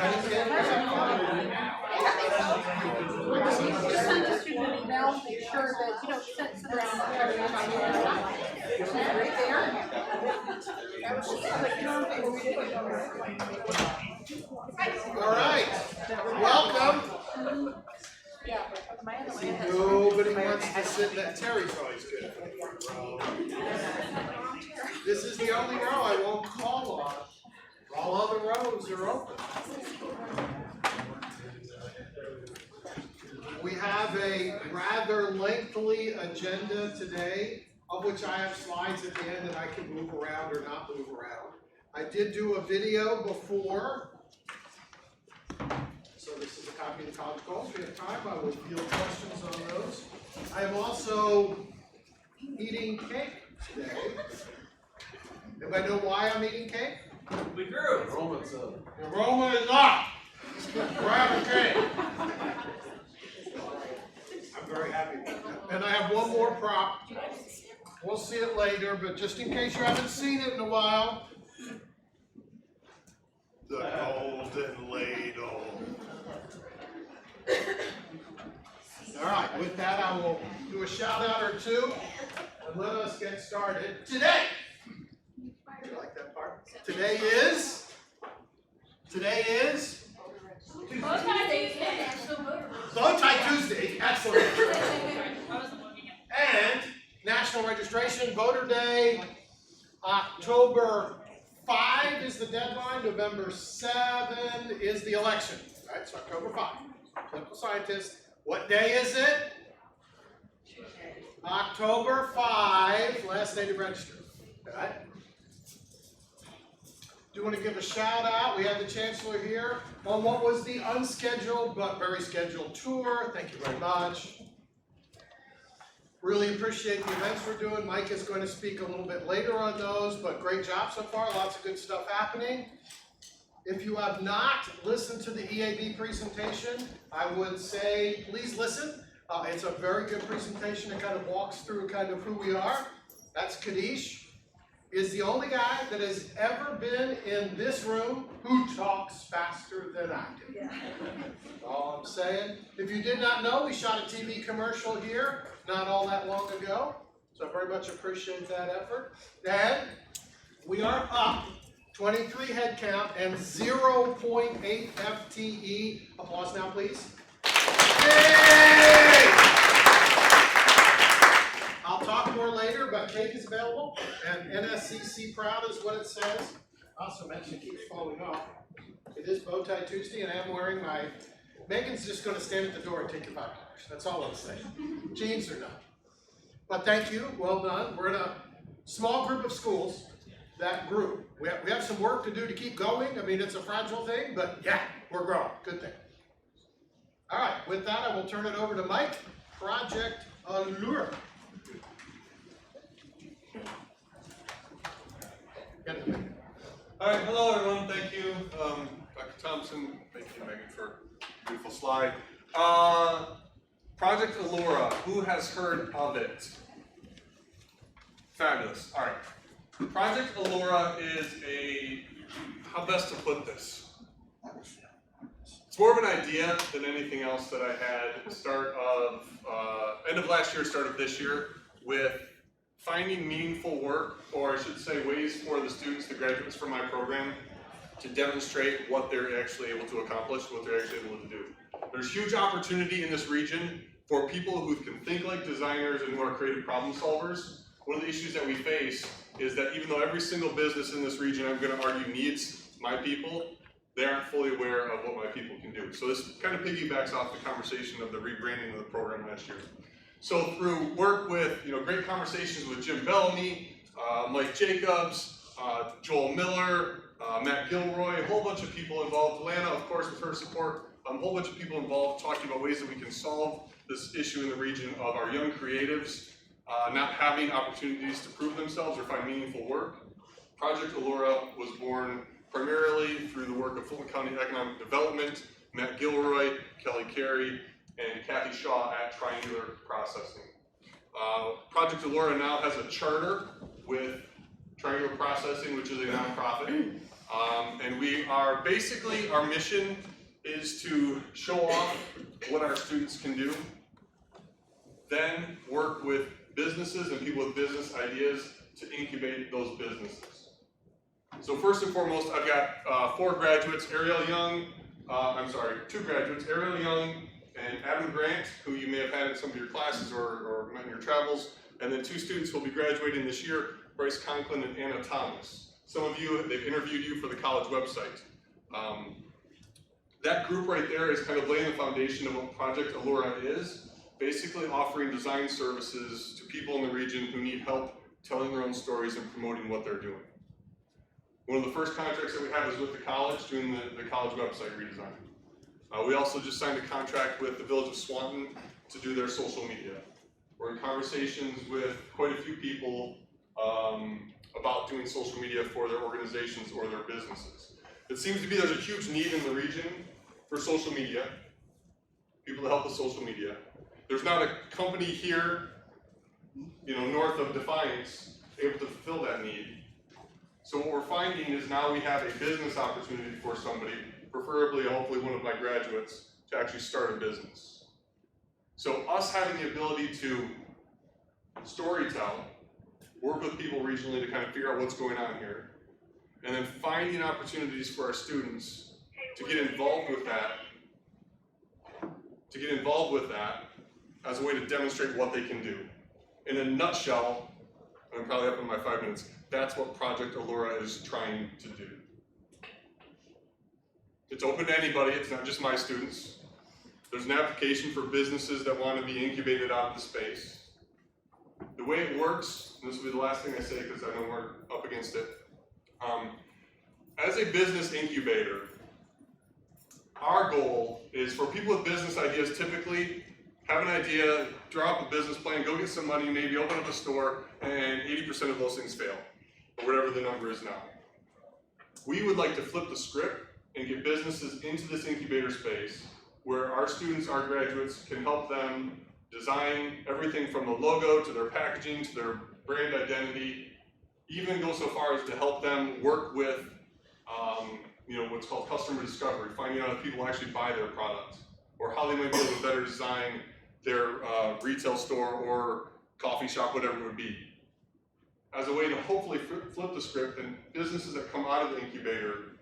pennies in? Is that fine? Just send us your email, make sure that you don't send some around. She's right there. All right, welcome. Nobody wants to sit in that. Terry's always good. This is the only row I won't call on. All other rows are open. We have a rather lengthy agenda today, of which I have slides at the end that I can move around or not move around. I did do a video before. So this is a copy of the college goals. If we have time, I will field questions on those. I am also eating cake today. Anybody know why I'm eating cake? We grew. Enrollment's up. Enrollment is up. We're having cake. I'm very happy about that. And I have one more prop. We'll see it later, but just in case you haven't seen it in a while. The golden ladle. All right, with that, I will do a shout out or two and let us get started. Today, you like that part? Today is Bow Tie Tuesday, excellent. And National Registration Voter Day, October 5 is the deadline, November 7 is the election. All right, so October 5. Political scientist, what day is it? October 5, last day to register. All right. Do want to give a shout out. We have the Chancellor here on what was the unscheduled but very scheduled tour. Thank you very much. Really appreciate the events we're doing. Mike is going to speak a little bit later on those, but great job so far. Lots of good stuff happening. If you have not listened to the EAB presentation, I would say please listen. It's a very good presentation. It kind of walks through kind of who we are. That's Kadish. Is the only guy that has ever been in this room who talks faster than I do. Yeah. That's all I'm saying. If you did not know, we shot a TV commercial here not all that long ago. So I very much appreciate that effort. And we are up 23 head count and 0.8 FTE. Applause now, please. Yay! I'll talk more later, but cake is available, and NSCC proud is what it says. I also mentioned it keeps falling off. It is Bow Tie Tuesday, and I'm wearing my. Megan's just going to stand at the door and take your $5. That's all I'm saying. Jeans are not. But thank you, well done. We're in a small group of schools that grew. We have some work to do to keep going. I mean, it's a fragile thing, but yeah, we're growing. Good thing. All right, with that, I will turn it over to Mike, Project Allure. All right, hello everyone, thank you, Dr. Thompson, thank you Megan for a beautiful slide. Project Allura, who has heard of it? Fabulous, all right. Project Allura is how best to put this? It's more of an idea than anything else that I had at the start of, end of last year, start of this year, with finding meaningful work, or I should say ways for the students, the graduates from my program, to demonstrate what they're actually able to accomplish, what they're actually able to do. There's huge opportunity in this region for people who can think like designers and who are creative problem solvers. One of the issues that we face is that even though every single business in this region, I'm going to argue, needs my people, they aren't fully aware of what my people can do. So this kind of piggybacks off the conversation of the rebranding of the program last year. So through work with, great conversations with Jim Bellamy, Mike Jacobs, Joel Miller, Matt Gilroy, a whole bunch of people involved. Lana, of course, with her support, a whole bunch of people involved talking about ways that we can solve this issue in the region of our young creatives not having opportunities to prove themselves or find meaningful work. Project Allura was born primarily through the work of Fulton County Economic Development, Matt Gilroy, Kelly Carey, and Kathy Shaw at Triangular Processing. Project Allura now has a charter with Triangular Processing, which is a nonprofit. And we are basically, our mission is to show off what our students can do, then work with businesses and people with business ideas to incubate those businesses. So first and foremost, I've got 4 graduates, two graduates, Ariel Young and Adam Grant, who you may have had in some of your classes or met in your travels, and then 2 students who will be graduating this year, Bryce Conklin and Anna Thomas. Some of you, they've interviewed you for the college website. That group right there is kind of laying the foundation of what Project Allura is, basically offering design services to people in the region who need help telling their own stories and promoting what they're doing. One of the first contracts that we have is with the college, doing the college website redesign. We also just signed a contract with the Village of Swanton to do their social media. We're in conversations with quite a few people about doing social media for their organizations or their businesses. It seems to be there's a huge need in the region for social media, people to help with social media. There's not a company here, north of Defiance, able to fulfill that need. So what we're finding is now we have a business opportunity for somebody, preferably, hopefully one of my graduates, to actually start a business. So us having the ability to storytell, work with people regionally to kind of figure out what's going on here, and then finding opportunities for our students to get involved with that, as a way to demonstrate what they can do. In a nutshell, and I'm probably up in my 5 minutes, that's what Project Allura is trying to do. It's open to anybody, it's not just my students. There's an application for businesses that want to be incubated out of the space. The way it works, and this will be the last thing I say because I know we're up against it. As a business incubator, our goal is for people with business ideas, typically have an idea, draw up a business plan, go get some money, maybe open up a store, and 80% of those things fail, or whatever the number is now. We would like to flip the script and get businesses into this incubator space where our students, our graduates, can help them design everything from the logo to their packaging to their brand identity, even go so far as to help them work with what's called customer discovery, finding out if people actually buy their product, or how they might be able to better design their retail store or coffee shop, whatever it would be. As a way to hopefully flip the script, and businesses that come out of the incubator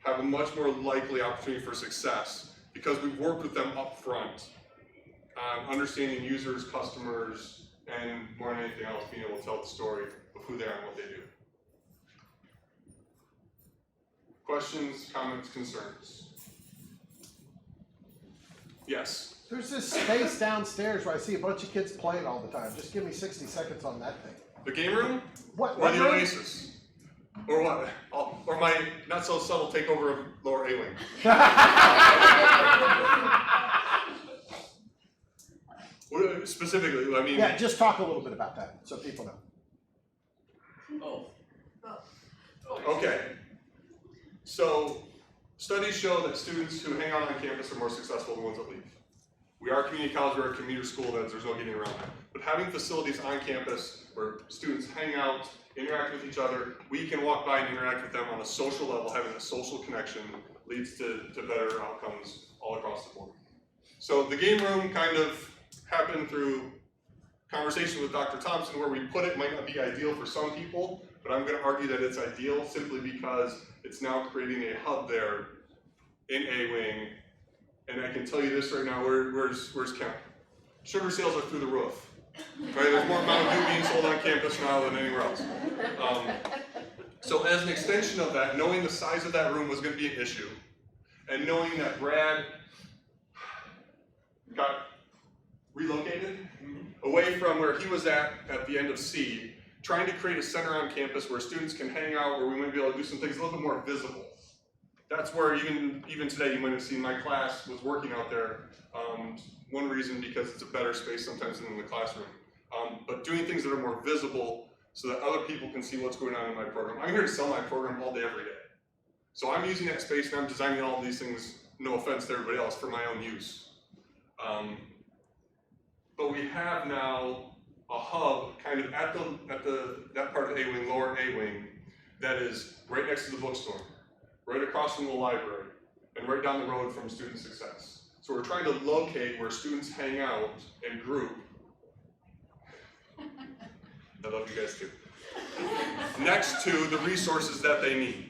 have a much more likely opportunity for success because we've worked with them up front, understanding users, customers, and more than anything else, being able to tell the story of who they are and what they do. Questions, comments, concerns? Yes? There's this space downstairs where I see a bunch of kids playing all the time. Just give me 60 seconds on that thing. The game room? What? Or the Oasis? Or what? Or my not so subtle takeover of Lower A-Wing? Specifically, I mean... Yeah, just talk a little bit about that so people know. Okay. So, studies show that students who hang out on campus are more successful than the ones that leave. We are a community college, we're a commuter school, there's no getting around that. But having facilities on campus where students hang out, interact with each other, we can walk by and interact with them on a social level, having a social connection leads to better outcomes all across the board. So the game room kind of happened through conversation with Dr. Thompson, where we put it might not be ideal for some people, but I'm going to argue that it's ideal simply because it's now creating a hub there in A-Wing. And I can tell you this right now, where's Kemp? Sugar sales are through the roof. Right? There's more Mountain Dew being sold on campus now than anywhere else. So as an extension of that, knowing the size of that room was going to be an issue, and knowing that Brad got relocated away from where he was at the end of C, trying to create a center on campus where students can hang out, where we might be able to do some things a little bit more visible. That's where even today you might have seen my class was working out there. One reason because it's a better space sometimes than in the classroom. But doing things that are more visible so that other people can see what's going on in my program. I'm here to sell my program all day, every day. So I'm using that space and I'm designing all of these things, no offense to everybody else, for my own use. But we have now a hub kind of at that part of A-Wing, lower A-Wing, that is right next to the bookstore, right across from the library, and right down the road from Student Success. So we're trying to locate where students hang out and group. I love you guys too. Next to the resources that they need.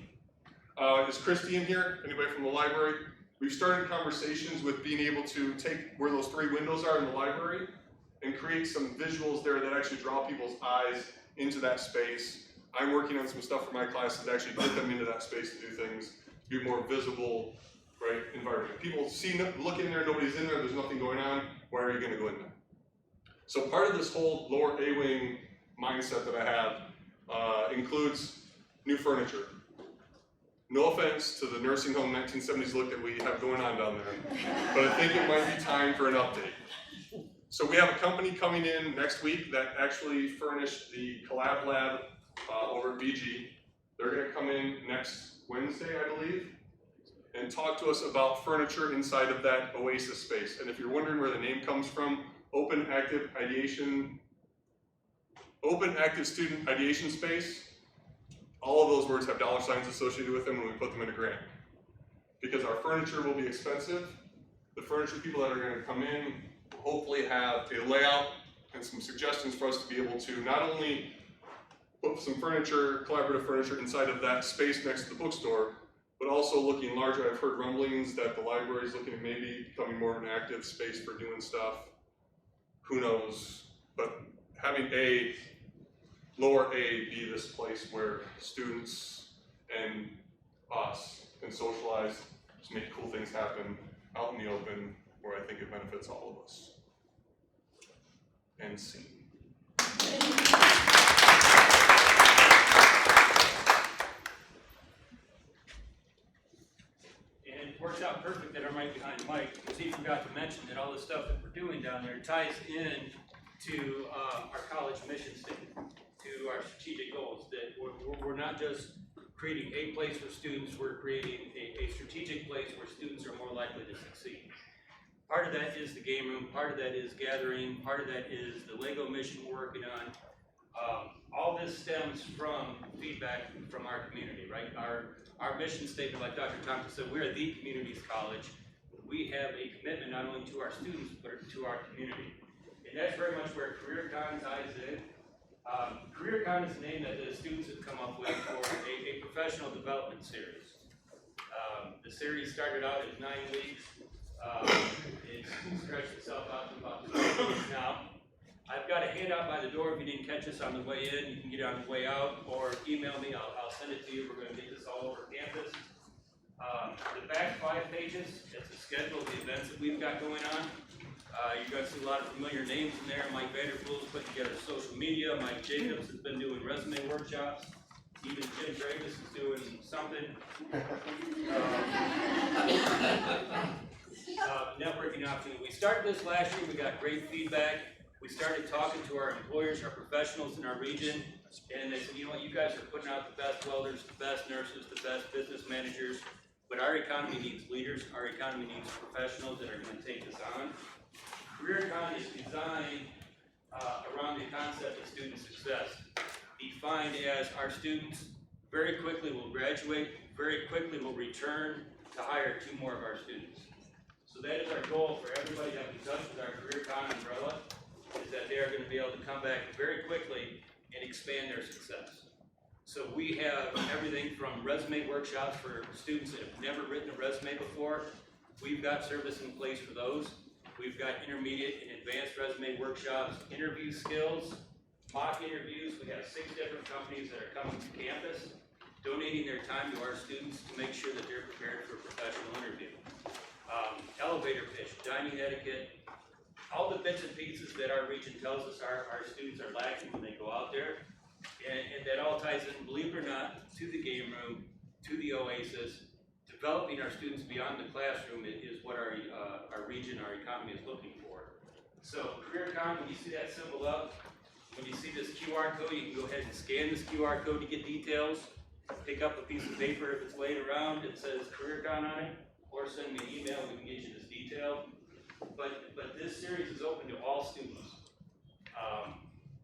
Is Christy in here? Anybody from the library? We've started conversations with being able to take where those 3 windows are in the library and create some visuals there that actually draw people's eyes into that space. I'm working on some stuff for my classes to actually get them into that space to do things, be a more visible, right, environment. People look in there, nobody's in there, there's nothing going on, why are you gonna go in there? So part of this whole lower A-wing mindset that I have includes new furniture. No offense to the nursing home 1970s look that we have going on down there, but I think it might be time for an update. So we have a company coming in next week that actually furnished the Collab Lab over at BG. They're gonna come in next Wednesday, I believe, and talk to us about furniture inside of that Oasis space. And if you're wondering where the name comes from, Open Active Student Ideation Space, all of those words have dollar signs associated with them when we put them in a grant. Because our furniture will be expensive, the furniture people that are gonna come in will hopefully have a layout and some suggestions for us to be able to not only put some furniture, collaborative furniture inside of that space next to the bookstore, but also looking larger. I've heard rumblings that the library is looking at maybe becoming more of an active space for doing stuff. Who knows? But having a lower A be this place where students and us can socialize, just make cool things happen out in the open, where I think it benefits all of us. And scene. And it works out perfect that I'm right behind Mike, because he forgot to mention that all the stuff that we're doing down there ties in to our college mission statement, to our strategic goals, that we're not just creating a place for students, we're creating a strategic place where students are more likely to succeed. Part of that is the game room, part of that is gathering, part of that is the Lego mission we're working on. All this stems from feedback from our community, right? Our mission statement, like Dr. Thompson said, we're the community's college. We have a commitment not only to our students, but to our community. And that's very much where CareerCon ties in. CareerCon is the name that the students have come up with for a professional development series. The series started out as 9 weeks. It's stretched itself out to about 12 weeks now. I've got a handout by the door if you didn't catch us on the way in. You can get it on the way out, or email me. I'll send it to you. We're going to get this all over campus. The back 5 pages, it's a schedule of the events that we've got going on. You're going to see a lot of familiar names in there. Mike Vanderpool's put together social media. Mike Jacobs has been doing resume workshops. Even Jim Travis is doing something. Networking opportunity. We started this last year. We got great feedback. We started talking to our employers, our professionals in our region, and they said, you know what, you guys are putting out the best welders, the best nurses, the best business managers, but our economy needs leaders. Our economy needs professionals that are going to take this on. CareerCon is designed around the concept of student success, defined as our students very quickly will graduate, very quickly will return to hire 2 more of our students. So that is our goal for everybody that we touch with our CareerCon umbrella, is that they are going to be able to come back very quickly and expand their success. So we have everything from resume workshops for students that have never written a resume before. We've got service in place for those. We've got intermediate and advanced resume workshops, interview skills, mock interviews. We have 6 different companies that are coming to campus, donating their time to our students to make sure that they're prepared for a professional interview. Elevator pitch, dining etiquette, all the bits and pieces that our region tells us our students are lacking when they go out there. And that all ties in, believe it or not, to the game room, to the Oasis. Developing our students beyond the classroom is what our region, our economy is looking for. So CareerCon, when you see that symbol up, when you see this QR code, you can go ahead and scan this QR code to get details. Pick up a piece of paper if it's laying around, it says CareerCon on it, or send me an email, we can get you this detail. But this series is open to all students,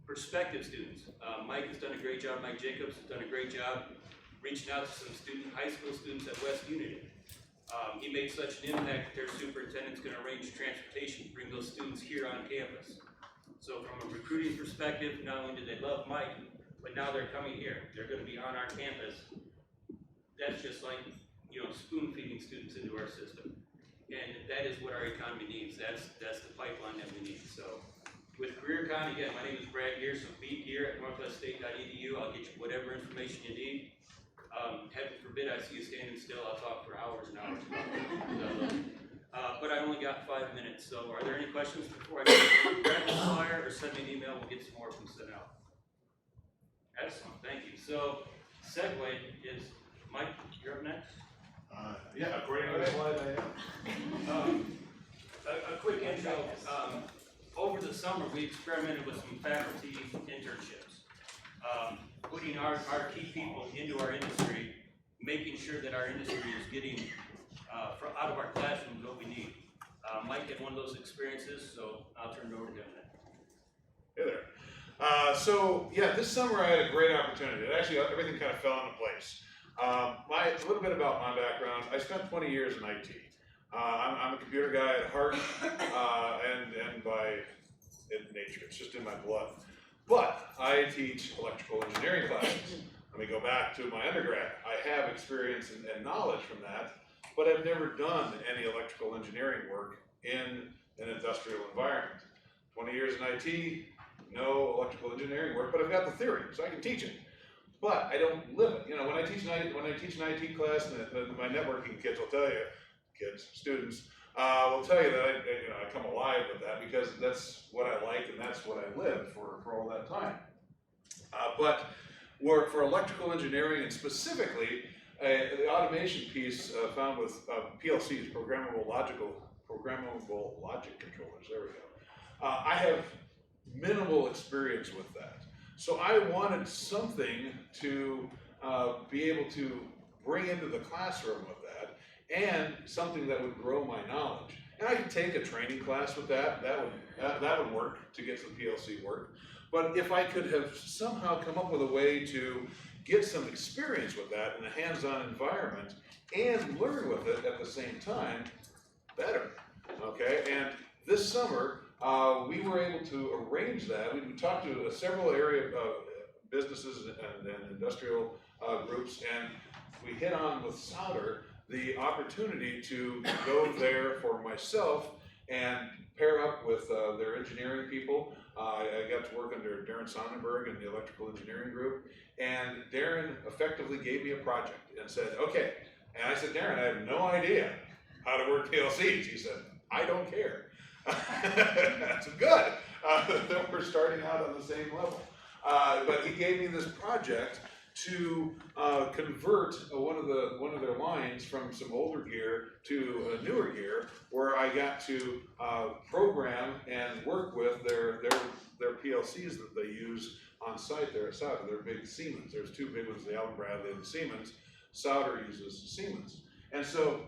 prospective students. Mike has done a great job, Mike Jacobs has done a great job reaching out to some high school students at West Unity. He made such an impact that their superintendent's gonna arrange transportation to bring those students here on campus. So from a recruiting perspective, not only do they love Mike, but now they're coming here. They're gonna be on our campus. That's just like, spoon feeding students into our system. And that is what our economy needs. That's the pipeline that we need. So with CareerCon, again, my name is Brad Gear, so be here at northweststate.edu. I'll get you whatever information you need. Heaven forbid I see you standing still, I'll talk for hours and hours about it. But I only got 5 minutes, so are there any questions before I grab the flyer or send me an email, we'll get some more from sent out. Excellent, thank you. So, segue is, Mike, you're up next. Yeah, according to the slide I am. A quick intro. Over the summer, we experimented with some faculty internships. Putting our key people into our industry, making sure that our industry is getting out of our classrooms what we need. Mike had one of those experiences, so I'll turn it over to him then. Hey there. So yeah, this summer I had a great opportunity. Actually, everything kind of fell into place. A little bit about my background. I spent 20 years in IT. I'm a computer guy at heart, and by nature, it's just in my blood. But I teach electrical engineering classes. Let me go back to my undergrad. I have experience and knowledge from that, but I've never done any electrical engineering work in an industrial environment. 20 years in IT, no electrical engineering work, but I've got the theory, so I can teach it. But I don't live it. When I teach an IT class, and my networking kids will tell you, students, will tell you that I come alive with that because that's what I like and that's what I lived for all that time. But for electrical engineering and specifically the automation piece found with PLCs, programmable logic controllers. There we go. I have minimal experience with that. So I wanted something to be able to bring into the classroom with that, and something that would grow my knowledge. And I could take a training class with that. That would work to get some PLC work. But if I could have somehow come up with a way to get some experience with that in a hands-on environment and learn with it at the same time, better. Okay, and this summer, we were able to arrange that. We talked to several area businesses and industrial groups, and we hit on with Souder the opportunity to go there for myself and pair up with their engineering people. I got to work under Darren Sonnenberg in the electrical engineering group, and Darren effectively gave me a project and said, okay, and I said, Darren, I have no idea how to work PLCs. He said, I don't care. That's good. Then we're starting out on the same level. But he gave me this project to convert one of their lines from some older gear to newer gear, where I got to program and work with their PLCs that they use on site there at Souder. They're big Siemens. There's two big ones, the Allen Bradley and the Siemens. Souder uses Siemens. And so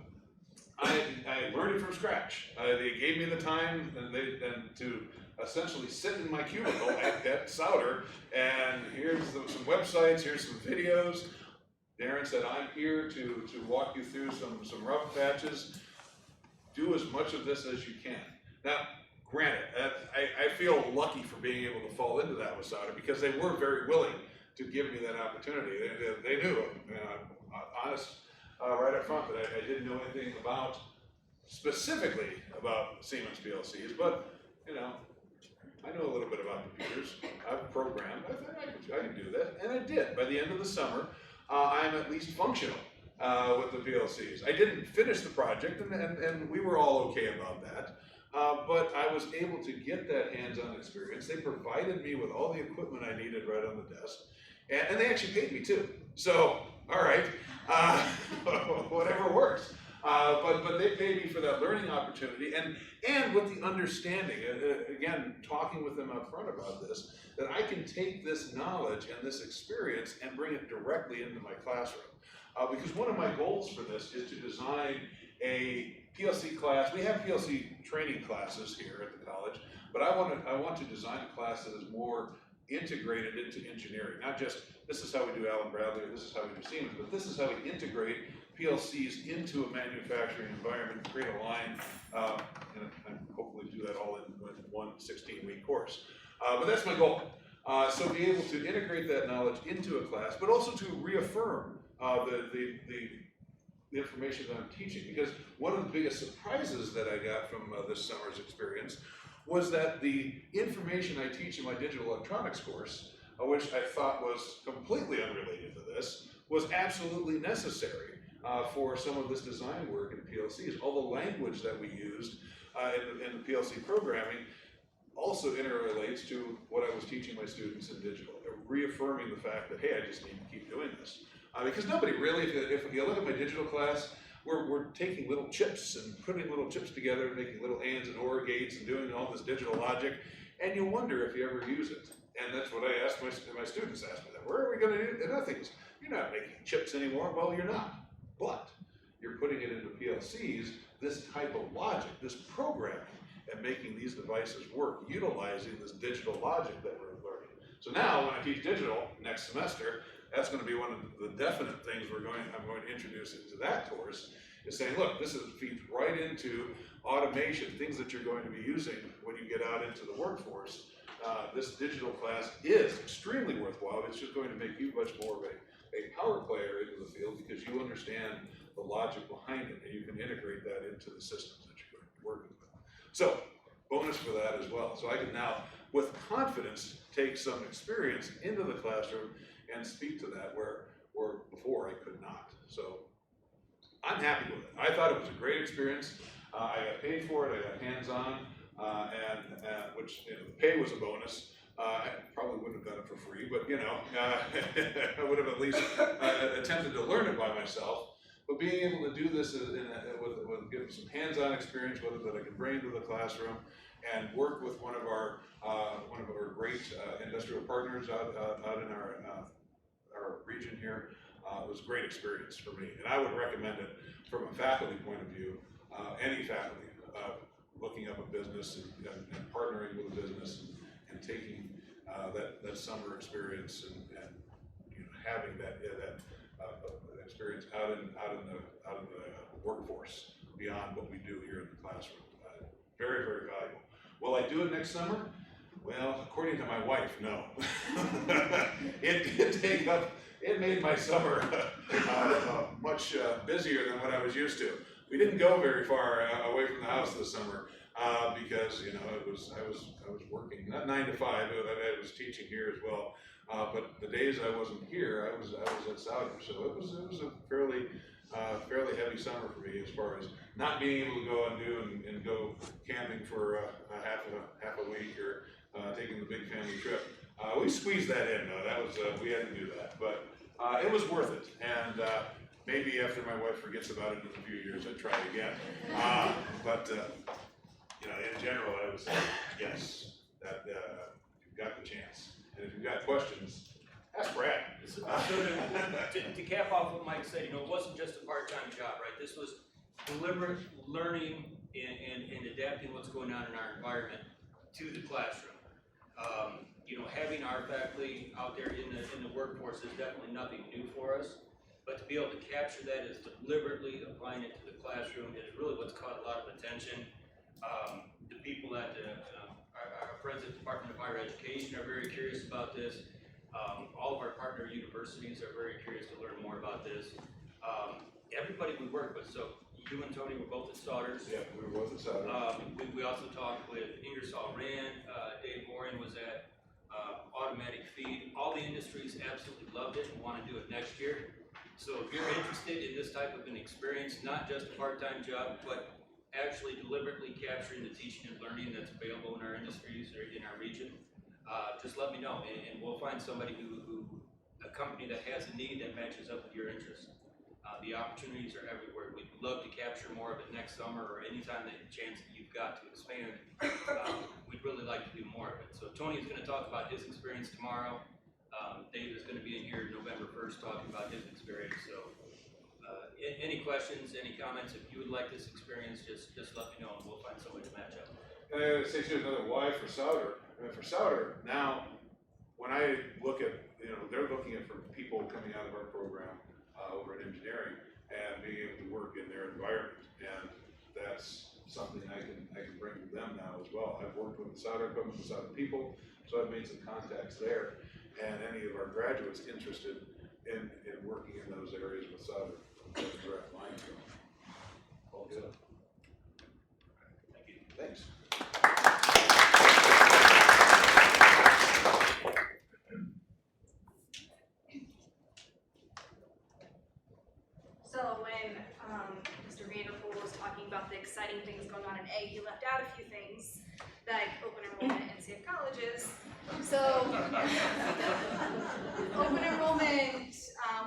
I learned it from scratch. They gave me the time and to essentially sit in my cubicle at Souder, and here's some websites, here's some videos. Darren said, I'm here to walk you through some rough patches. Do as much of this as you can. Now, granted, I feel lucky for being able to fall into that with Souder, because they were very willing to give me that opportunity. They knew, honest, right up front, that I didn't know anything specifically about Siemens PLCs, but I know a little bit about computers. I've programmed. I thought I could do that, and I did. By the end of the summer, I'm at least functional with the PLCs. I didn't finish the project, and we were all okay about that. But I was able to get that hands-on experience. They provided me with all the equipment I needed right on the desk, and they actually paid me too. So, all right, whatever works. But they paid me for that learning opportunity, and with the understanding, again, talking with them up front about this, that I can take this knowledge and this experience and bring it directly into my classroom. Because one of my goals for this is to design a PLC class. We have PLC training classes here at the college, but I want to design a class that is more integrated into engineering, not just this is how we do Allen Bradley, or this is how we do Siemens, but this is how we integrate PLCs into a manufacturing environment, create a line, and hopefully do that all in one 16-week course. But that's my goal. So be able to integrate that knowledge into a class, but also to reaffirm the information that I'm teaching. Because one of the biggest surprises that I got from this summer's experience was that the information I teach in my digital electronics course, which I thought was completely unrelated to this, was absolutely necessary for some of this design work in PLCs. All the language that we used in the PLC programming also interrelates to what I was teaching my students in digital, reaffirming the fact that, hey, I just need to keep doing this. Because nobody really, if you look at my digital class, we're taking little chips and putting little chips together, making little ands and OR gates and doing all this digital logic, and you wonder if you ever use it. And that's what I asked my students asked me that. Where are we going to do it? Nothing. You're not making chips anymore. Well, you're not. But you're putting it into PLCs, this type of logic, this programming, and making these devices work, utilizing this digital logic that we're learning. So now, when I teach digital next semester, that's going to be one of the definite things I'm going to introduce into that course, is saying, look, this feeds right into automation, things that you're going to be using when you get out into the workforce. This digital class is extremely worthwhile. It's just going to make you much more of a power player into the field because you understand the logic behind it and you can integrate that into the systems that you're going to be working with. So, bonus for that as well. So I can now, with confidence, take some experience into the classroom and speak to that where before I could not. So I'm happy with it. I thought it was a great experience. I got paid for it. I got hands-on, and which the pay was a bonus. I probably wouldn't have done it for free, but I would have at least attempted to learn it by myself. But being able to do this with give some hands-on experience with it that I can bring into the classroom, and work with one of our great industrial partners out in our region here, was a great experience for me. And I would recommend it from a faculty point of view. Any faculty looking up a business and partnering with a business and taking that summer experience and having that experience out in the workforce beyond what we do here in the classroom. Very, very valuable. Will I do it next summer? Well, according to my wife, no. It made my summer much busier than what I was used to. We didn't go very far away from the house this summer because I was working, not 9 to 5. I was teaching here as well. But the days I wasn't here, I was at Souder, so it was a fairly heavy summer for me as far as not being able to go and go camping for half a week or taking the big family trip. We squeezed that in though. That was we had to do that, but it was worth it. And maybe after my wife forgets about it in a few years, I'd try it again. But in general, I would say yes. That you've got the chance. And if you've got questions, ask Brad. So to cap off what Mike said, it wasn't just a part-time job, right? This was deliberate learning and adapting what's going on in our environment to the classroom. Having our faculty out there in the workforce is definitely nothing new for us, but to be able to capture that is deliberately applying it to the classroom is really what's caught a lot of attention. The people at our friends at the Department of Higher Education are very curious about this. All of our partner universities are very curious to learn more about this. Everybody we work with, so you and Tony were both at Souders. Yeah, we were both at Souders. We also talked with Ingersoll Rand. Dave Morin was at Automatic Feed. All the industries absolutely loved it and want to do it next year. So if you're interested in this type of an experience, not just a part-time job, but actually deliberately capturing the teaching and learning that's available in our industries or in our region, just let me know, and we'll find somebody a company that has a need that matches up with your interests. The opportunities are everywhere. We'd love to capture more of it next summer or anytime that chance that you've got to expand. We'd really like to do more of it. So Tony is going to talk about his experience tomorrow. Dave is going to be in here November 1st talking about his experience. So any questions, any comments, if you would like this experience, just let me know and we'll find somebody to match up. And I gotta say too, another why for Souder. For Souder, now when I look at, they're looking at for people coming out of our program over in engineering and being able to work in their environment, and that's something I can bring to them now as well. I've worked with the solder equipment, the solder people, so I've made some contacts there, and any of our graduates interested in working in those areas with solder, direct line. All good. Thank you. Thanks. So when Mr. Vanderpool was talking about the exciting things going on in A, he left out a few things like open enrollment and safe colleges. So open enrollment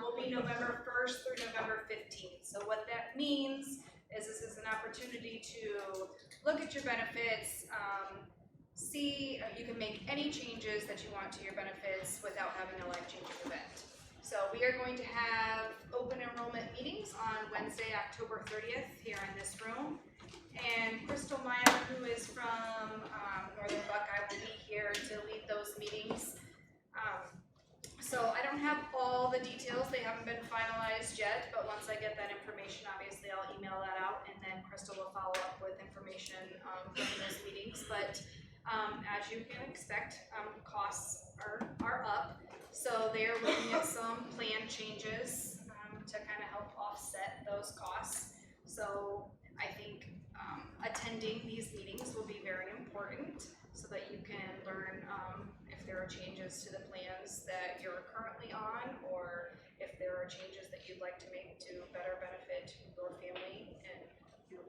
will be November 1st through November 15th. So what that means is this is an opportunity to look at your benefits, see you can make any changes that you want to your benefits without having a life-changing event. So we are going to have open enrollment meetings on Wednesday, October 30th here in this room. And Crystal Meyer, who is from Northern Buckeye, will be here to lead those meetings. So I don't have all the details, they haven't been finalized yet, but once I get that information, obviously I'll email that out, and then Crystal will follow up with information from those meetings. But as you can expect, costs are up. So they are looking at some plan changes to kind of help offset those costs. So I think attending these meetings will be very important so that you can learn if there are changes to the plans that you're currently on, or if there are changes that you'd like to make to better benefit your family and your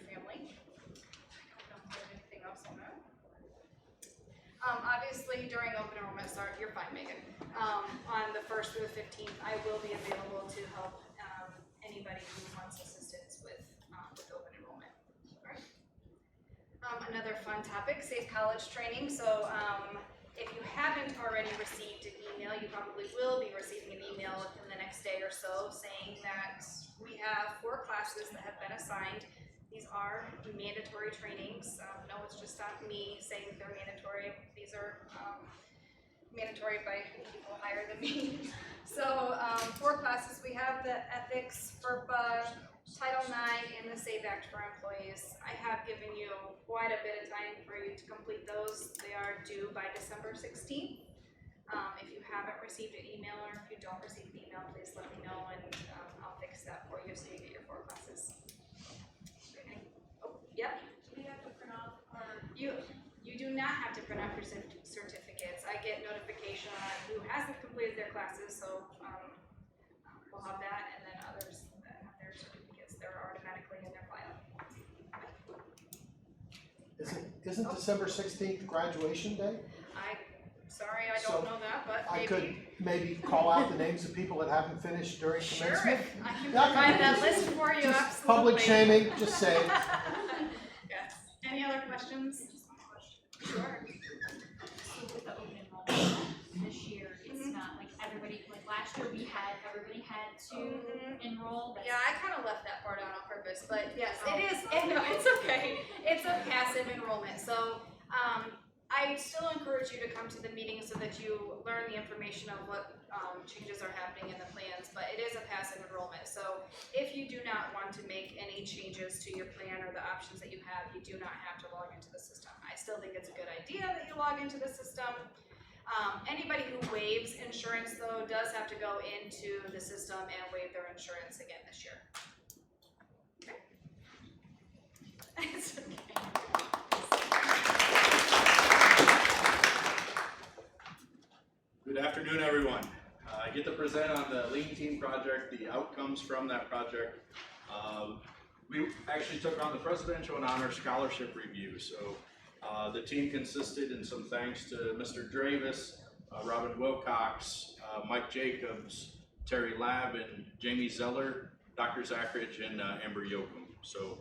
family. I don't know if there's anything else on that. Obviously, during open enrollment, you're fine, Megan. On the 1st through the 15th, I will be available to help anybody who wants assistance with open enrollment. All right. Another fun topic, Safe College training. So if you haven't already received an email, you probably will be receiving an email in the next day or so saying that we have 4 classes that have been assigned. These are mandatory trainings. No, it's just not me saying that they're mandatory. These are mandatory by people higher than me. So 4 classes. We have the Ethics, FERPA, Title IX, and the SAVE Act for employees. I have given you quite a bit of time for you to complete those. They are due by December 16th. If you haven't received an email, or if you don't receive an email, please let me know, and I'll fix that for you so you get your 4 classes. Yep. Do we have to print off our? You do not have to print off your certificates. I get notification on who hasn't completed their classes, so we'll have that, and then others that have their certificates, they're automatically in their file. Isn't December 16th graduation day? Sorry, I don't know that, but maybe. I could maybe call out the names of people that haven't finished during Sure, commencement. I can Yeah, provide that list for you, Just absolutely. public shaming, just saying. Yes. Any other questions? Sure. So with the open enrollment this year, it's not like everybody, like last year everybody had to enroll. That's- Yeah, I kind of left that part out on purpose, but yes, Oh. it is, no, it's okay. It's a passive enrollment, so, I still encourage you to come to the meeting so that you learn the information of what changes are happening in the plans, but it is a passive enrollment. So if you do not want to make any changes to your plan or the options that you have, you do not have to log into the system. I still think it's a good idea that you log into the system. Anybody who waives insurance, though, does have to go into the system and waive their insurance again this year. Okay? It's okay. Good afternoon, everyone. I get to present on the Lean Team project, the outcomes from that project. We actually took on the Presidential and Honor Scholarship Review. So the team consisted, and some thanks to Mr. Dravis, Robin Wilcox, Mike Jacobs, Terry Lavin, Jamie Zeller, Dr. Zachridge, and Amber Yoakum. So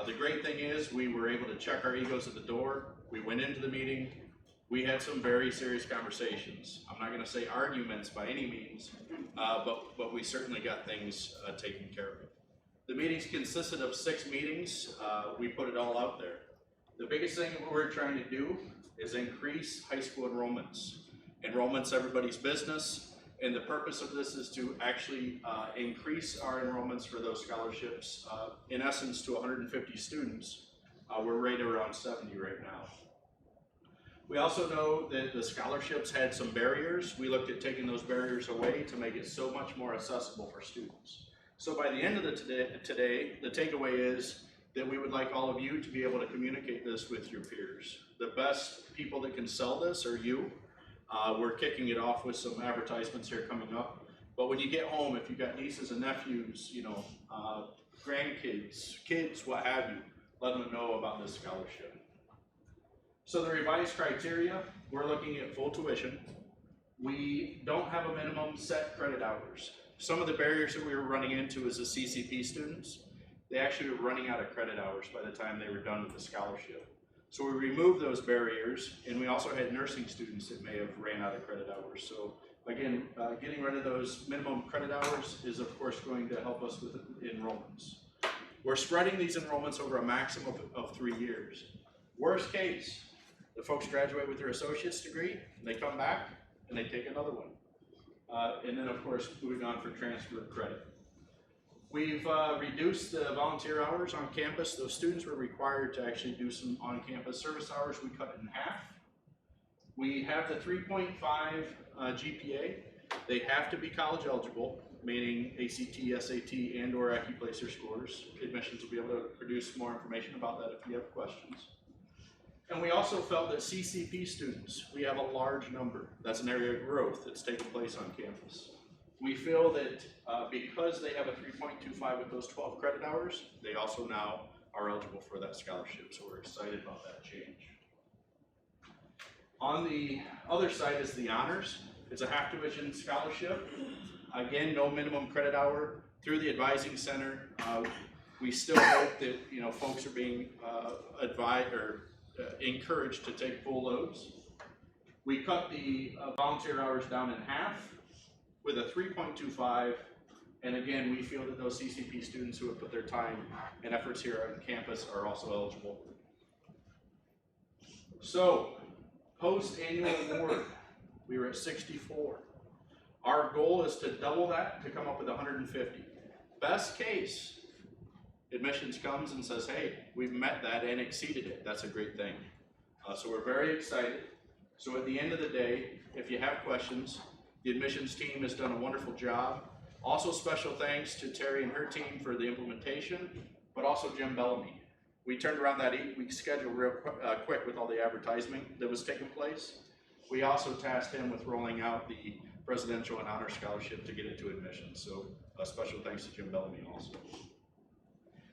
the great thing is we were able to check our egos at the door. We went into the meeting. We had some very serious conversations. I'm not going to say arguments by any means, but we certainly got things taken care of. The meetings consisted of 6 meetings. We put it all out there. The biggest thing we're trying to do is increase high school enrollments. Enrollment's everybody's business, and the purpose of this is to actually increase our enrollments for those scholarships, in essence, to 150 students. We're right around 70 right now. We also know that the scholarships had some barriers. We looked at taking those barriers away to make it so much more accessible for students. So by the end of today, the takeaway is that we would like all of you to be able to communicate this with your peers. The best people that can sell this are you. We're kicking it off with some advertisements here coming up. But when you get home, if you've got nieces and nephews, grandkids, kids, what have you, let them know about this scholarship. So the revised criteria, we're looking at full tuition. We don't have a minimum set credit hours. Some of the barriers that we were running into as the CCP students, they actually were running out of credit hours by the time they were done with the scholarship. So we removed those barriers, and we also had nursing students that may have ran out of credit hours. So again, getting rid of those minimum credit hours is of course going to help us with enrollments. We're spreading these enrollments over a maximum of 3 years. Worst case, the folks graduate with their associate's degree, and they come back and they take another one. And then of course, moving on for transfer of credit. We've reduced the volunteer hours on campus. Those students were required to actually do some on-campus service hours. We cut it in half. We have the 3.5 GPA. They have to be college eligible, meaning ACT, SAT, and or AccuPlacer scores. Admissions will be able to produce more information about that if you have questions. And we also felt that CCP students, we have a large number. That's an area of growth that's taking place on campus. We feel that because they have a 3.25 with those 12 credit hours, they also now are eligible for that scholarship. So we're excited about that change. On the other side is the honors. It's a half tuition scholarship. Again, no minimum credit hour. Through the advising center, we still hope that folks are being advised or encouraged to take full loads. We cut the volunteer hours down in half with a 3.25, and again, we feel that those CCP students who have put their time and efforts here on campus are also eligible. So, post-annual award, we were at 64. Our goal is to double that to come up with 150. Best case, admissions comes and says, hey, we've met that and exceeded it. That's a great thing. So we're very excited. So at the end of the day, if you have questions, the admissions team has done a wonderful job. Also special thanks to Terry and her team for the implementation, but also Jim Bellamy. We turned around that 8-week schedule real quick with all the advertising that was taking place. We also tasked him with rolling out the Presidential and Honor Scholarship to get it to admissions. So a special thanks to Jim Bellamy also.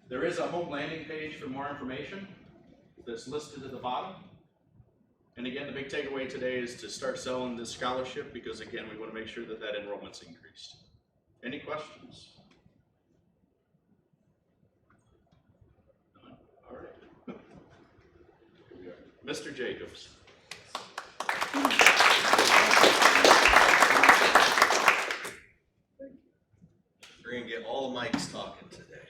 There is a home landing page for more information that's listed at the bottom. And again, the big takeaway today is to start selling this scholarship because again, we want to make sure that that enrollment's increased. Any questions? All right. Mr. Jacobs. We're gonna get all the mics talking today.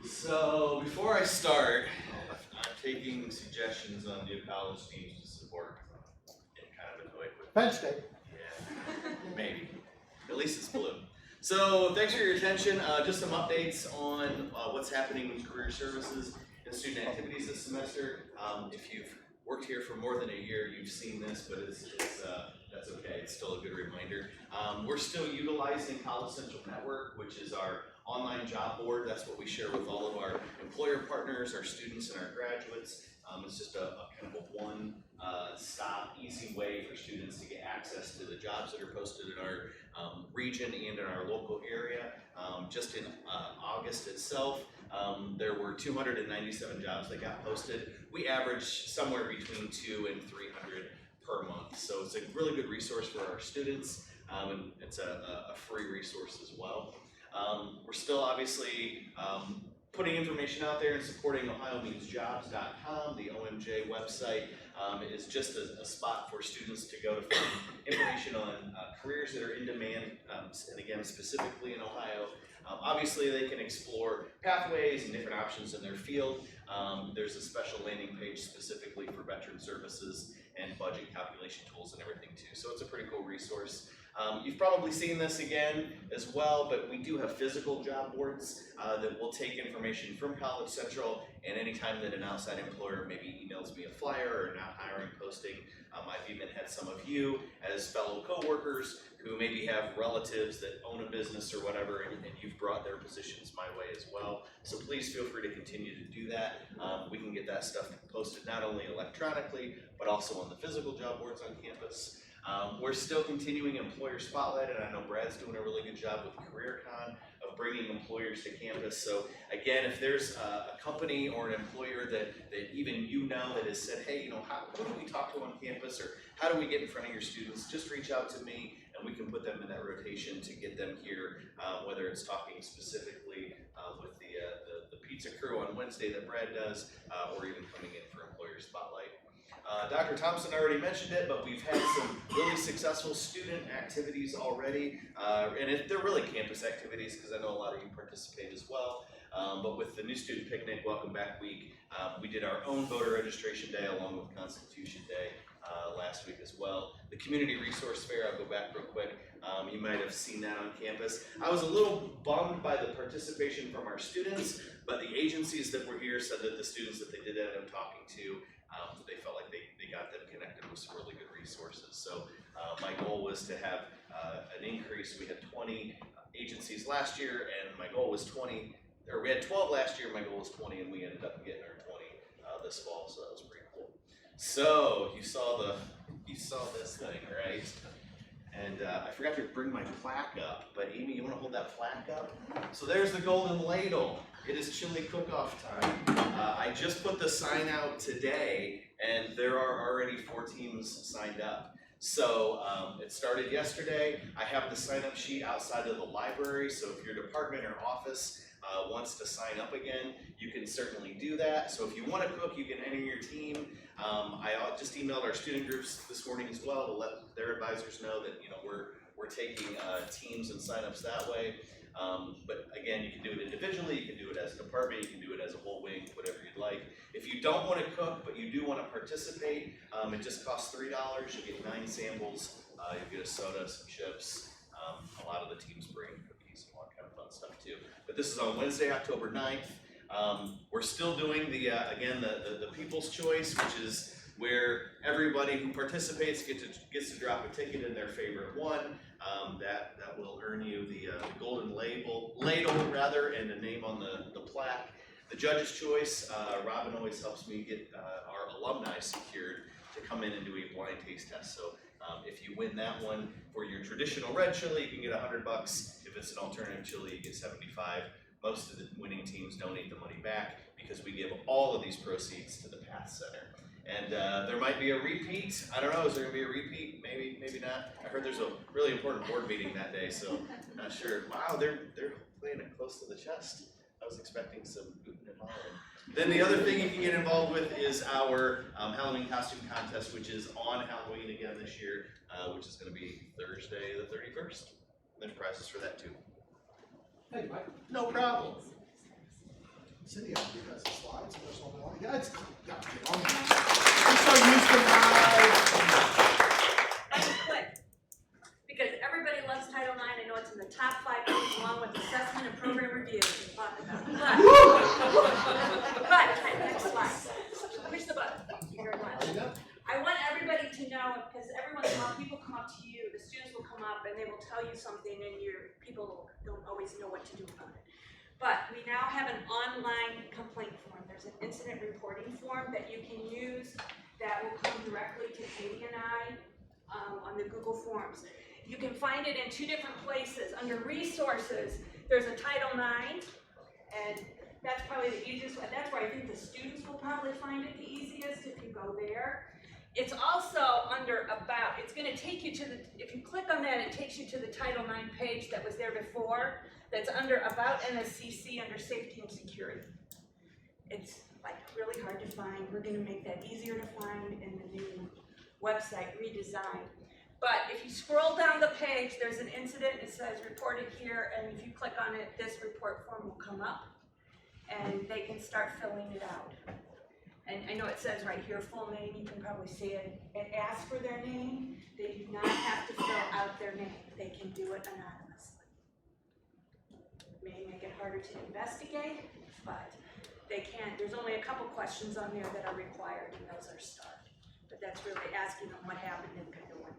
So before I start, I'm taking suggestions on new college teams to support. Getting kind of annoyed with Penn State. Yeah, maybe. At least it's blue. So thanks for your attention. Just some updates on what's happening with career services and student activities this semester. If you've worked here for more than a year, you've seen this, but that's okay. It's still a good reminder. We're still utilizing College Central Network, which is our online job board. That's what we share with all of our employer partners, our students, and our graduates. It's just a kind of a one-stop, easy way for students to get access to the jobs that are posted in our region and in our local area. Just in August itself, there were 297 jobs that got posted. We average somewhere between 200 and 300 per month. So it's a really good resource for our students, and it's a free resource as well. We're still obviously putting information out there and supporting OhioMeansJobs.com. The OMJ website is just a spot for students to go to find information on careers that are in demand, and again, specifically in Ohio. Obviously, they can explore pathways and different options in their field. There's a special landing page specifically for veteran services and budget calculation tools and everything too. So it's a pretty cool resource. You've probably seen this again as well, but we do have physical job boards that will take information from College Central, and anytime that an outside employer maybe emails me a flyer or not hiring posting, I've even had some of you as fellow coworkers who maybe have relatives that own a business or whatever, and you've brought their positions my way as well. So please feel free to continue to do that. We can get that stuff posted not only electronically, but also on the physical job boards on campus. We're still continuing Employer Spotlight, and I know Brad's doing a really good job with CareerCon of bringing employers to campus. So again, if there's a company or an employer that even you know that has said, hey, who do we talk to on campus, or how do we get in front of your students, just reach out to me and we can put them in that rotation to get them here, whether it's talking specifically with the pizza crew on Wednesday that Brad does, or even coming in for Employer Spotlight. Dr. Thompson already mentioned it, but we've had some really successful student activities already, and they're really campus activities because I know a lot of you participate as well. But with the new student picnic, Welcome Back Week, we did our own voter registration day along with Constitution Day last week as well. The Community Resource Fair, I'll go back real quick. You might have seen that on campus. I was a little bummed by the participation from our students, but the agencies that were here said that the students that they did end up talking to, they felt like they got them connected with some really good resources. So my goal was to have an increase. We had 20 agencies last year, and my goal was 20, or we had 12 last year, my goal was 20, and we ended up getting our 20 this fall, so that was pretty cool. So you saw this thing, right? And I forgot to bring my plaque up, but Amy, you want to hold that plaque up? So there's the golden ladle. It is chili cook-off time. I just put the sign out today, and there are already 4 teams signed up. So it started yesterday. I have the sign-up sheet outside of the library, so if your department or office wants to sign up again, you can certainly do that. So if you want to cook, you can enter your team. I just emailed our student groups this morning as well to let their advisors know that we're taking teams and sign-ups that way. But again, you can do it individually, you can do it as a department, you can do it as a whole wing, whatever you'd like. If you don't want to cook, but you do want to participate, it just costs $3. You'll get 9 samples, you'll get a soda, some chips. A lot of the teams bring cookies and all that kind of fun stuff too. But this is on Wednesday, October 9th. We're still doing the People's Choice, which is where everybody who participates gets to drop a ticket in their favorite one. That will earn you the golden ladle and a name on the plaque. The Judge's Choice, Robin always helps me get our alumni secured to come in and do a blind taste test. So if you win that one for your traditional red chili, you can get $100. If it's an alternative chili, you get $75. Most of the winning teams donate the money back because we give all of these proceeds to the Path Center. And there might be a repeat. I don't know, is there gonna be a repeat? Maybe, maybe not. I heard there's a really important board meeting that day, so I'm not sure. Wow, they're playing it close to the chest. I was expecting some hooting and hollering. Then the other thing you can get involved with is our Halloween costume contest, which is on Halloween again this year, which is gonna be Thursday the 31st. There's prizes for that too. Hey, Mike. No problem. Cindy, you guys have slides. There's one more. Yeah, it's cool. Yeah, I'm so used to That's quick, because everybody loves Title IX. I know it's in the top 5 things along with assessment and program review to talk about. But next slide. Push the button. You're done. I want everybody to know, because people come up to you, the students will come up and they will tell you something, and people don't always know what to do about it. But we now have an online complaint form. There's an incident reporting form that you can use that will come directly to Katie and I on the Google Forms. You can find it in 2 different places. Under Resources, there's a Title IX, and that's probably the easiest one. That's where I think the students will probably find it the easiest if you go there. It's also under About. It's going to take you to if you click on that, it takes you to the Title IX page that was there before. That's under About NSCC under Safety and Security. It's like really hard to find. We're going to make that easier to find in the new website redesign. But if you scroll down the page, there's an incident. It says reported here, and if you click on it, this report form will come up, and they can start filling it out. and I know it says right here, full name, you can probably see it, and ask for their name. They do not have to fill out their name, they can do it anonymously. May make it harder to investigate, but they can. There's only a couple questions on there that are required, and those are starred. But that's really asking them what happened and kind of what.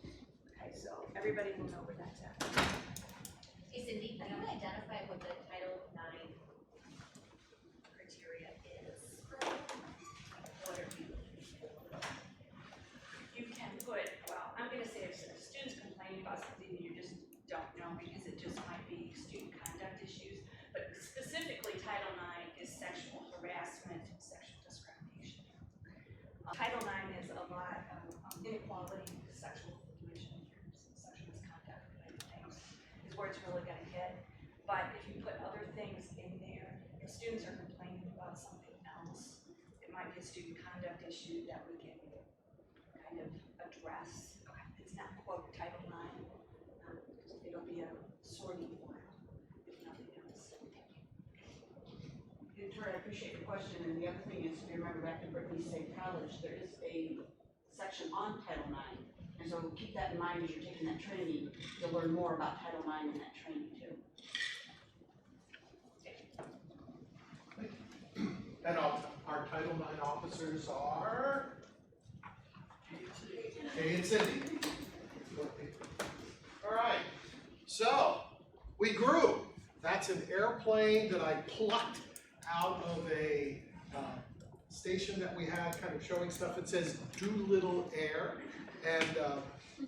Okay, so everybody will know where that's at. Hey Cindy, can you identify what the Title IX criteria is? What are you? You can put, well, I'm gonna say if a student's complaining about something that you just don't know, because it just might be student conduct issues, but specifically Title IX is sexual harassment and sexual discrimination. Title IX is a lot of inequality, sexual situation, sexual misconduct, kind of things, is where it's really gonna hit. But if you put other things in there, if students are complaining about something else, it might be a student conduct issue that we can kind of address. It's not quote Title IX, it'll be a sorting file, if nothing else. Victoria, I appreciate your question, and the other thing is, if you remember back in Brittany State College, there is a section on Title IX, and so keep that in mind as you're taking that training. You'll learn more about Title IX in that training too. And our Title IX officers are? Kay and Cindy. All right, so we grew. That's an airplane that I plucked out of a station that we had, kind of showing stuff. It says Doolittle Air, and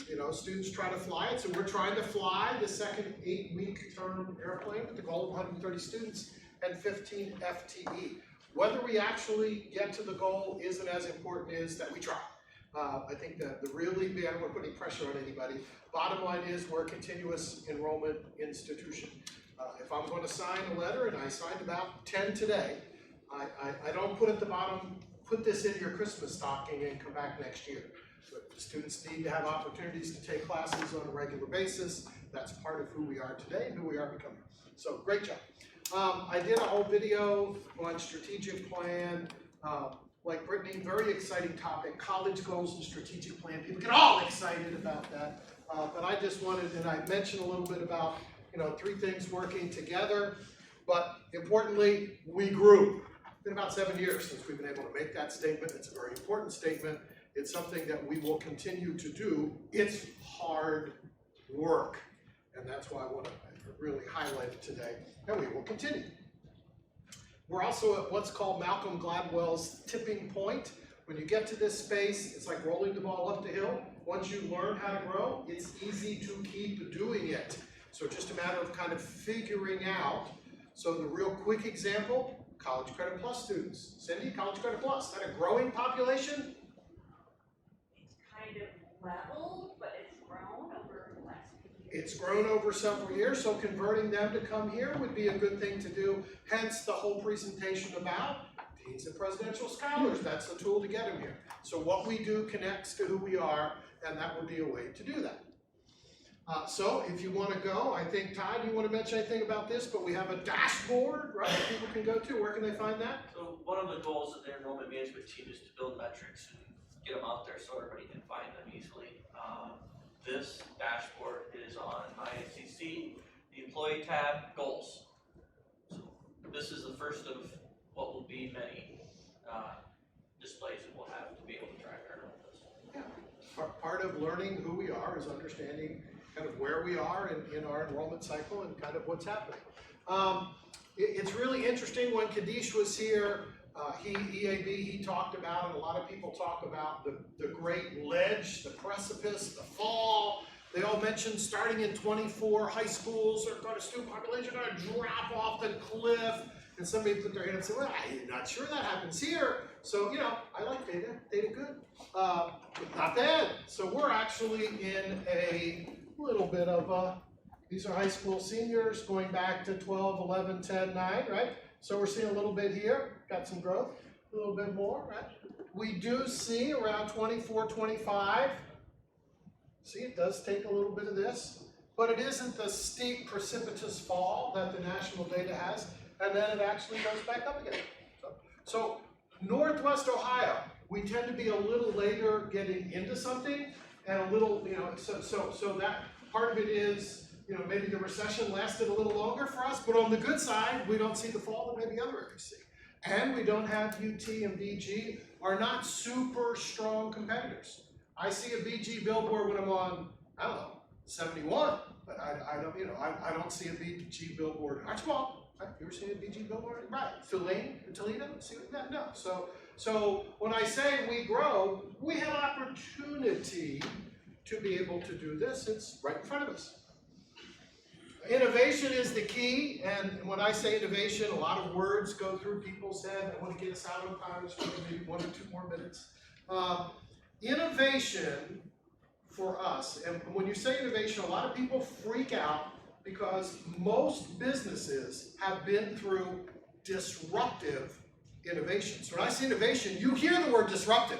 you know, students try to fly it, so we're trying to fly the second 8-week term airplane with the goal of 130 students and 15 FTE. Whether we actually get to the goal isn't as important as that we try. I think that the really big, we're putting pressure on anybody. Bottom line is we're a continuous enrollment institution. If I'm going to sign a letter, and I signed about 10 today, I don't put at the bottom, put this in your Christmas stocking and come back next year. But the students need to have opportunities to take classes on a regular basis. That's part of who we are today and who we are becoming. So great job. I did a whole video on strategic plan. Like Brittany, very exciting topic, college goals and strategic plan. People get all excited about that. But I just wanted, and I mentioned a little bit about, you know, 3 things working together. But importantly, we grew. It's been about 7 years since we've been able to make that statement. It's a very important statement. It's something that we will continue to do. It's hard work. And that's why I want to really highlight it today. And we will continue. We're also at what's called Malcolm Gladwell's tipping point. When you get to this space, it's like rolling the ball up the hill. Once you learn how to grow, it's easy to keep doing it. So just a matter of kind of figuring out. So the real quick example, College Credit Plus students. Cindy, College Credit Plus, is that a growing population? It's kind of level, but it's grown over the last few years. It's grown over several years, so converting them to come here would be a good thing to do. Hence the whole presentation about Deans and Presidential Scholars. That's the tool to get them here. So what we do connects to who we are, and that would be a way to do that. So if you want to go, I think, Todd, you want to mention anything about this, but we have a dashboard, right, that people can go to. Where can they find that? So one of the goals of the enrollment management team is to build metrics and get them out there so everybody can find them easily. This dashboard is on NSCC, the employee tab, goals. So this is the first of what will be many displays that we'll have to be able to track our enrollments. Yeah. Part of learning who we are is understanding kind of where we are in our enrollment cycle and kind of what's happening. It's really interesting. When Kadesh was here, he talked about, and a lot of people talk about the great ledge, the precipice, the fall. They all mentioned starting in 24 high schools, or got a student population going to drop off the cliff. And somebody put their hand up and said, well, I'm not sure that happens here. So, you know, I like data good. Not bad. So we're actually in a little bit of these are high school seniors going back to 12, 11, 10, 9, right? So we're seeing a little bit here, got some growth, a little bit more, right? We do see around 24, 25. See, it does take a little bit of this, but it isn't the steep precipitous fall that the national data has, and then it actually goes back up again. So Northwest Ohio, we tend to be a little later getting into something, and a little, so that part of it is, maybe the recession lasted a little longer for us, but on the good side, we don't see the fall that maybe other areas see. And we don't have UT and BG are not super strong competitors. I see a BG billboard when I'm on, I don't know, 71, but I don't see a BG billboard in Archbold. Right? You ever seen a BG billboard? Right. Tulane, Toledo, see that? No. So when I say we grow, we have opportunity to be able to do this. It's right in front of us. Innovation is the key, and when I say innovation, a lot of words go through people's head. I want to get us out of time, so maybe 1 or 2 more minutes. Innovation for us, and when you say innovation, a lot of people freak out because most businesses have been through disruptive innovation. So when I say innovation, you hear the word disruptive,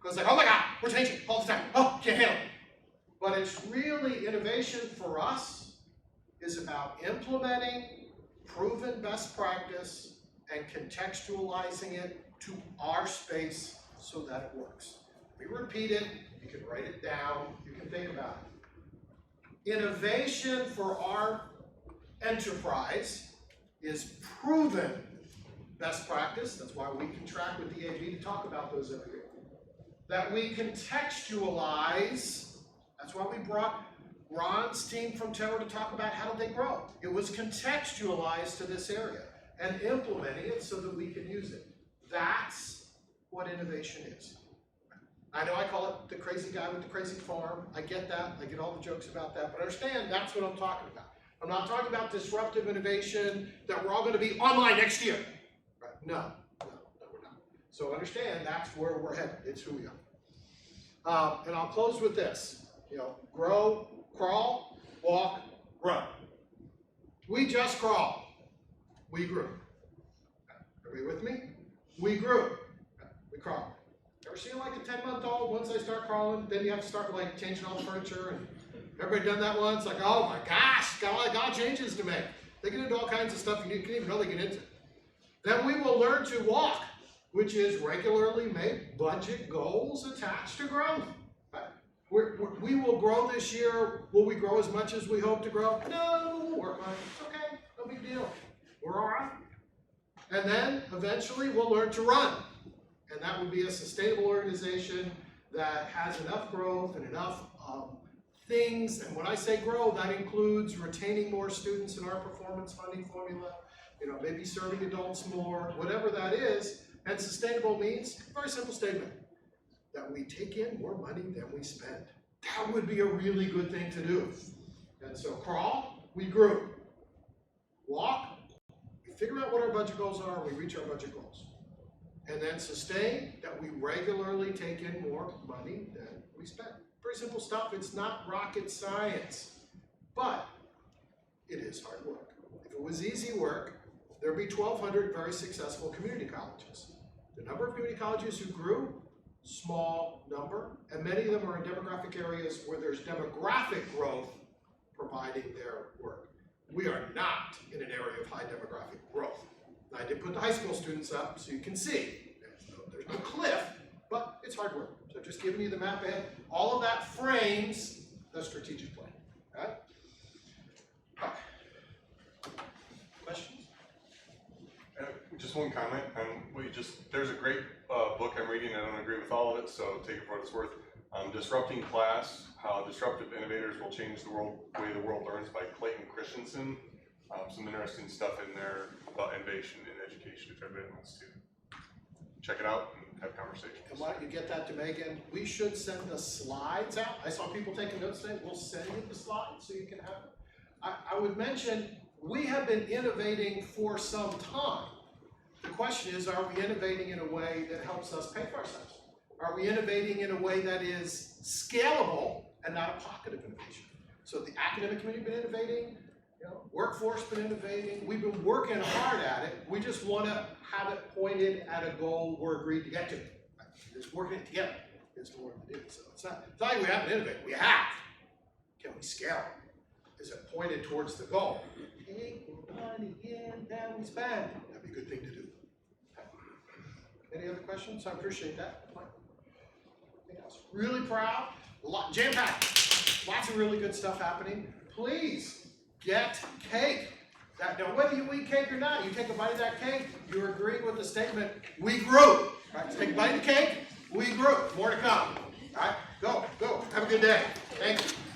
because like, oh my God, we're changing all the time. Oh, can't handle it. But it's really innovation for us is about implementing proven best practice and contextualizing it to our space so that it works. We repeat it, you can write it down, you can think about it. Innovation for our enterprise is proven best practice. That's why we contract with DAV to talk about those every year. That we contextualize, that's why we brought Ron's team from Terra to talk about how did they grow. It was contextualized to this area and implementing it so that we can use it. That's what innovation is. I know I call it the crazy guy with the crazy farm. I get that. I get all the jokes about that. But understand, that's what I'm talking about. I'm not talking about disruptive innovation that we're all going to be online next year. Right? No, we're not. So understand, that's where we're headed. It's who we are. And I'll close with this. Grow, crawl, walk, run. We just crawled. We grew. Are you with me? We grew. We crawled. Ever seen like a 10-month-old, once they start crawling, then you have to start like changing all the furniture, and everybody done that once? Like, oh my gosh, got changes to make. They get into all kinds of stuff you can't even know they get into. Then we will learn to walk, which is regularly make budget goals attached to growth. We will grow this year. Will we grow as much as we hope to grow? No, we'll work on it. It's okay, no big deal. We're all right. And then eventually we'll learn to run. And that would be a sustainable organization that has enough growth and enough things. And when I say grow, that includes retaining more students in our performance funding formula, maybe serving adults more, whatever that is. And sustainable means, very simple statement, that we take in more money than we spend. That would be a really good thing to do. And so crawl, we grew. Walk, we figure out what our budget goals are, we reach our budget goals. And then sustain, that we regularly take in more money than we spend. Pretty simple stuff. It's not rocket science, but it is hard work. If it was easy work, there'd be 1,200 very successful community colleges. The number of community colleges who grew, small number, and many of them are in demographic areas where there's demographic growth providing their work. We are not in an area of high demographic growth. I did put the high school students up so you can see. There's no cliff, but it's hard work. So just giving you the map ahead. All of that frames the strategic plan. Okay? Questions? Just one comment, there's a great book I'm reading. I don't agree with all of it, so take it for what it's worth. Disrupting Class, How Disruptive Innovators Will Change the Way the World Learns by Clayton Christensen. Some interesting stuff in there about innovation in education if everybody wants to check it out and have conversations. And why don't you get that to Megan? We should send the slides out. I saw people taking notes today. We'll send you the slides so you can have them. I would mention, we have been innovating for some time. The question is, are we innovating in a way that helps us pay for ourselves? Are we innovating in a way that is scalable and not a pocket of innovation? So the academic community has been innovating, workforce been innovating. We've been working hard at it. We just want to have it pointed at a goal we're agreed to get to. Just working it together is more to do. So it's not like we haven't innovated. We have. Can we scale it? Is it pointed towards the goal? Take more money in than we spend. That'd be a good thing to do. Any other questions? I appreciate that. Anything else? Really proud, jam-packed, lots of really good stuff happening. Please get cake. Now, whether you eat cake or not, you take a bite of that cake, you're agreeing with the statement, we grew. Right? So take a bite of the cake, we grew. More to come. All right, go. Have a good day. Thank you.